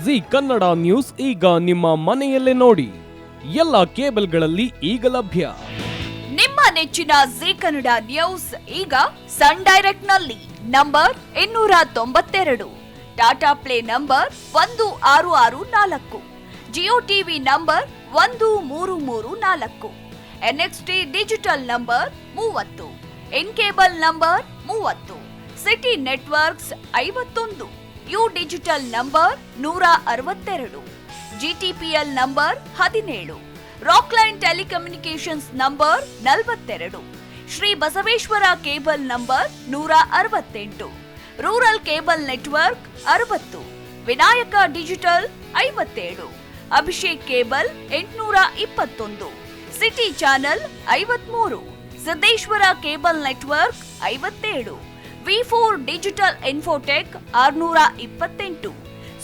G Kannada news ಈಗ ನಿಮ್ಮ ಮನೆಯಲ್ಲೇ ನೋಡಿ. ಎಲ್ಲ ಕೇಬಲ್ಗಳಲ್ಲಿ ಈಗ ಲಭ್ಯ. ನಿಮ್ಮ ನೆಚ್ಚಿನ ಜಿ ಕನ್ನಡ ನ್ಯೂಸ್ ಈಗ ಸನ್ ಡೈರೆಕ್ಟ್ ನಲ್ಲಿ number 292, Tata play number 1664, Jio TV number 1334, NXT digital number 30, in cable number 30, city networks 51, U digital number 162, GTPL number 17, Rockline telecommunications number 42, Shri Basaveshwara cable number 168, rural cable network 60, Vinayaka digital 57, Abhishek cable 821, city channel 53, Siddeshwara cable network 57, ವಿ4 digital Infotech 628,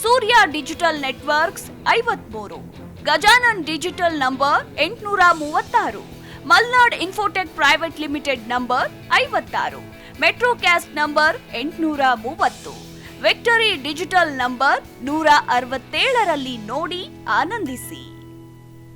Surya digital networks 53, Gajanan digital number 836, Malnad Infotech private limited number 56, Metrocast number 830, Victory digital number 167ರಲ್ಲಿ ನೋಡಿ ಆನಂದಿಸಿ.